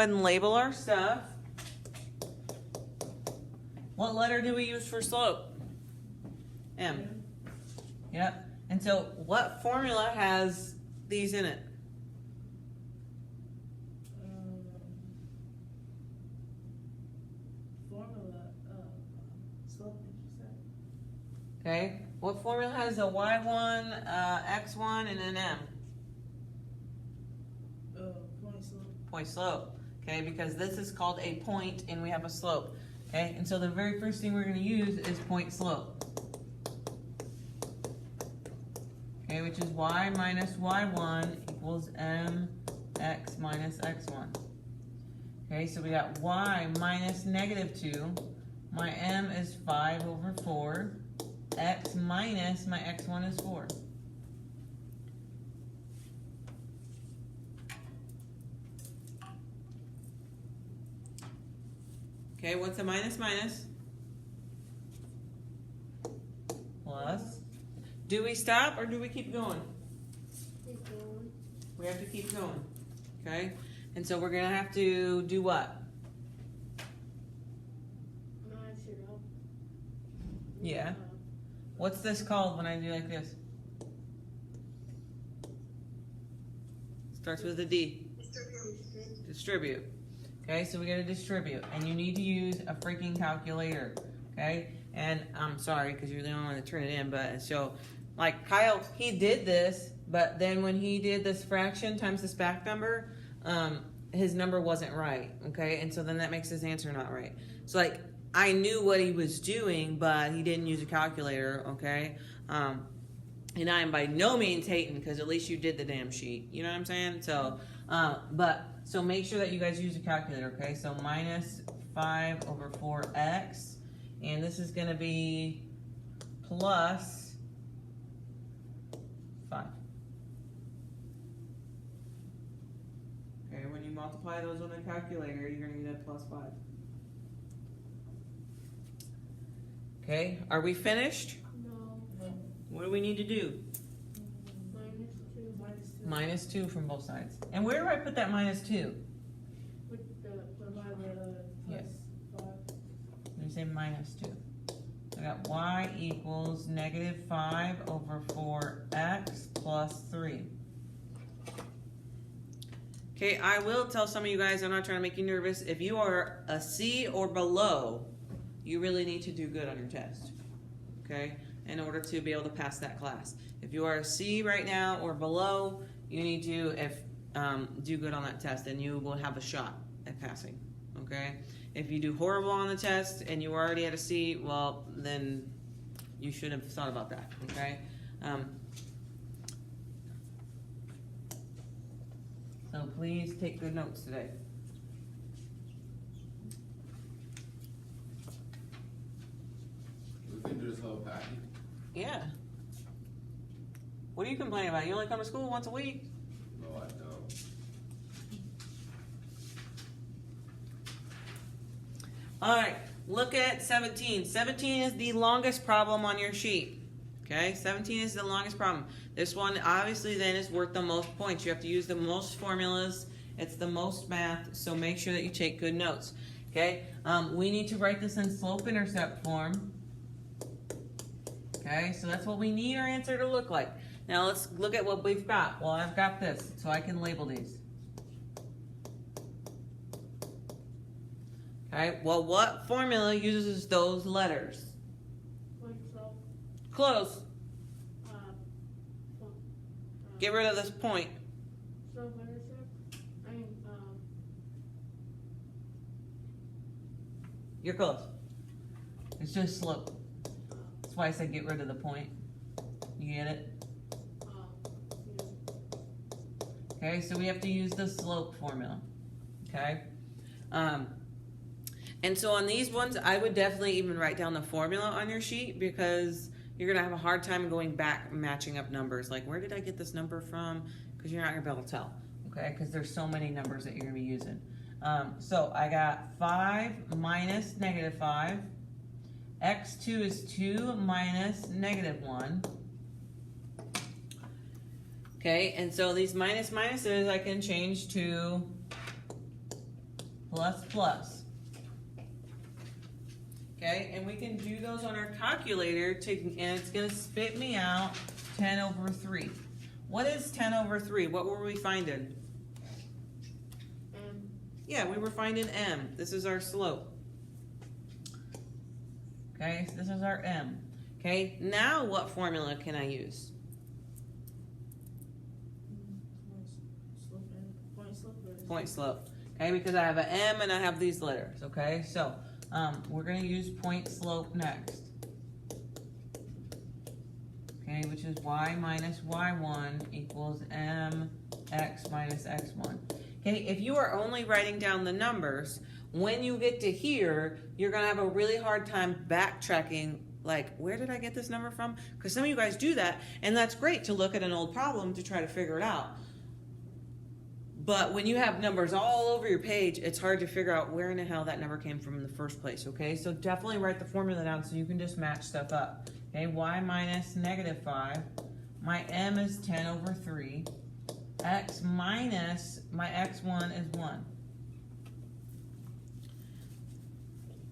And label our stuff. What letter do we use for slope? M. Yep. And so what formula has these in it? Slope, did you say? Okay. What formula has a y1, x1, and an m? Point slope. Point slope. Okay, because this is called a point and we have a slope. Okay, and so the very first thing we're going to use is point slope. Okay, which is y minus y1 equals mx minus x1. Okay, so we got y minus -2. My m is 5/4. X minus my x1 is 4. Okay, what's a minus minus? Plus. Do we stop or do we keep going? Keep going. We have to keep going. Okay? And so we're going to have to do what? Match it up. Yeah. What's this called when I do like this? Starts with a D. Distribute. Okay, so we got to distribute. And you need to use a freaking calculator. Okay? And I'm sorry because you're the only one to turn it in, but so like Kyle, he did this, but then when he did this fraction times this back number, his number wasn't right. Okay, and so then that makes his answer not right. So like I knew what he was doing, but he didn't use a calculator. Okay, and I am by no means hating because at least you did the damn sheet. You know what I'm saying? So, so make sure that you guys use a calculator. Okay, so minus 5/4x. And this is going to be plus 5. Okay, when you multiply those on a calculator, you're going to get a plus 5. Okay, are we finished? No. What do we need to do? Minus 2. -2 from both sides. And where do I put that -2? With the Yes. plus 5. Let me say -2. I got y equals -5/4x plus 3. Okay, I will tell some of you guys, I'm not trying to make you nervous. If you are a C or below, you really need to do good on your test. Okay, in order to be able to pass that class. If you are a C right now or below, you need to do good on that test, and you will have a shot at passing. Okay. If you do horrible on the test and you were already at a C, well, then you should have thought about that, okay? So please take good notes today. We can do this whole packet. Yeah. What are you complaining about? You only come to school once a week? No, I don't. All right, look at 17. 17 is the longest problem on your sheet. Okay, 17 is the longest problem. This one obviously then is worth the most points. You have to use the most formulas. It's the most math, so make sure that you take good notes. Okay, we need to write this in slope-intercept form. Okay, so that's what we need our answer to look like. Now let's look at what we've got. Well, I've got this, so I can label these. Okay, well, what formula uses those letters? Point slope. Close. Uh, Get rid of this point. Slope intercept. You're close. It's just slope. That's why I said get rid of the point. You get it? Yeah. Okay, so we have to use the slope formula. Okay? And so on these ones, I would definitely even write down the formula on your sheet because you're going to have a hard time going back matching up numbers. Like, where did I get this number from? Because you're not going to be able to tell. Okay? Because there's so many numbers that you're going to be using. So I got 5 minus -5. X2 is 2 minus -1. Okay, and so these minuses I can change to plus plus. Okay, and we can do those on our calculator and it's gonna spit me out 10 over 3. What is 10 over 3? What were we finding? M. Yeah, we were finding M. This is our slope. Okay, so this is our M. Okay, now what formula can I use? Point slope. Okay, because I have an M and I have these letters. Okay, so we're going to use point slope next. Okay, which is y minus y1 equals mx minus x1. Okay, if you are only writing down the numbers, when you get to here, you're going to have a really hard time backtracking, like, where did I get this number from? Because some of you guys do that, and that's great to look at an old problem to try to figure it out. But when you have numbers all over your page, it's hard to figure out where in the hell that number came from in the first place, okay? So definitely write the formula down so you can just match stuff up. Okay, y minus negative 5. My m is 10 over 3. X minus my x1 is 1.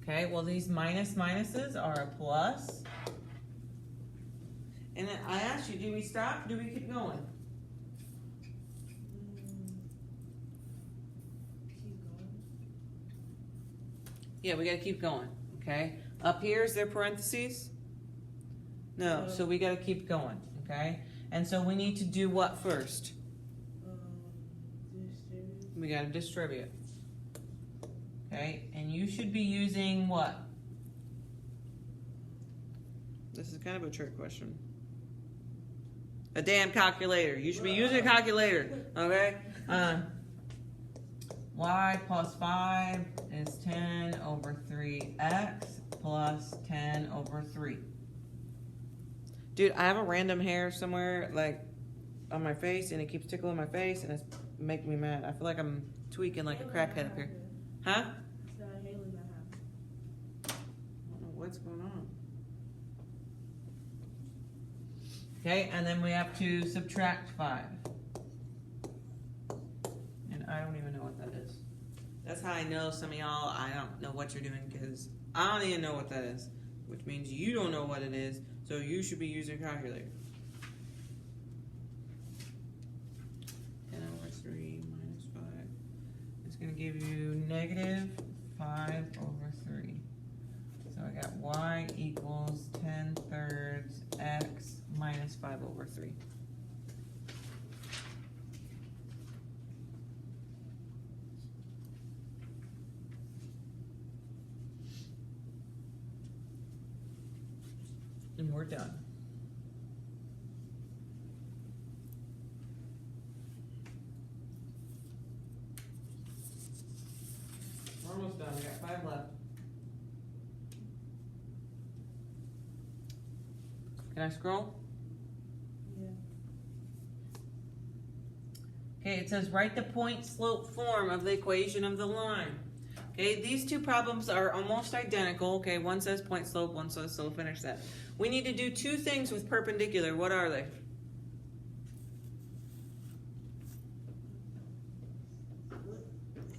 Okay, well these minuses are a plus. And then I asked you, do we stop? Do we keep going? Yeah, we gotta keep going, okay? Up here, is there parentheses? No, so we gotta keep going, okay? And so we need to do what first? We gotta distribute. Okay, and you should be using what? This is kind of a trick question. A damn calculator. You should be using a calculator, okay? Y plus 5 is 10 over 3x plus 10 over 3. Dude, I have a random hair somewhere, like, on my face, and it keeps tickling my face, and it's making me mad. I feel like I'm tweaking like a crackhead up here. Huh? I don't know what's going on. Okay, and then we have to subtract 5. And I don't even know what that is. That's how I know some of y'all, I don't know what you're doing because I don't even know what that is. Which means you don't know what it is, so you should be using a calculator. 10 over 3 minus 5. It's going to give you negative 5 over 3. So I got y equals 10 thirds x minus 5 over 3. And we're done. We're almost done. We got 5 left. Can I scroll? Yeah. Okay, it says write the point slope form of the equation of the line. Okay, these two problems are almost identical. Okay, one says point slope, one says slope intercept. We need to do two things with perpendicular. What are they?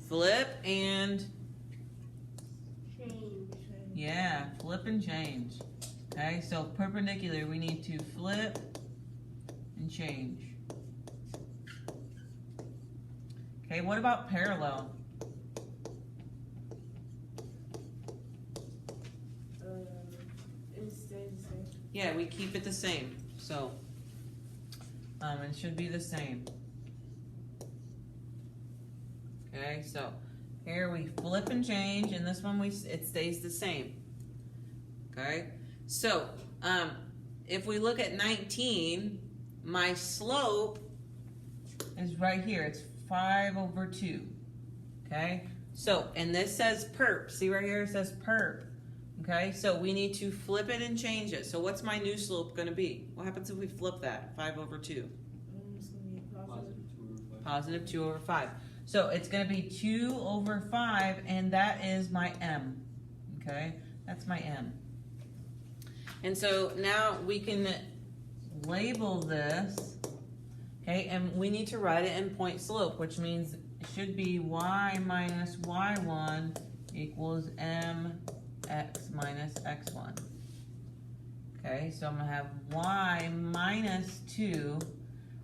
Flip and Change. yeah, flip and change. Okay, so perpendicular, we need to flip and change. Okay, what about parallel? It stays the same. Yeah, we keep it the same. So, it should be the same. Okay, so here we flip and change, and this one it stays the same. Okay, so if we look at 19, my slope is right here. It's 5 over 2. Okay, so and this says perp. See right here, it says perp. Okay, so we need to flip it and change it. So what's my new slope going to be? What happens if we flip that? 5 over 2. It's gonna be positive. Positive 2 over 5. So it's going to be 2 over 5, and that is my m. Okay, that's my m. And so now we can label this. Okay, and we need to write it in point slope, which means it should be y minus y1 equals mx minus x1. Okay, so I'm gonna have y minus 2,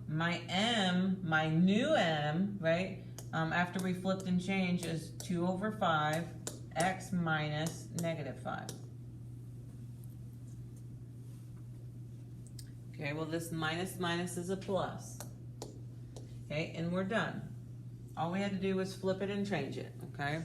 my m, my new m, right? After we flipped and changed is 2 over 5, x minus negative 5. Okay, well this minus minus is a plus. Okay, and we're done. All we had to do was flip it and change it, okay?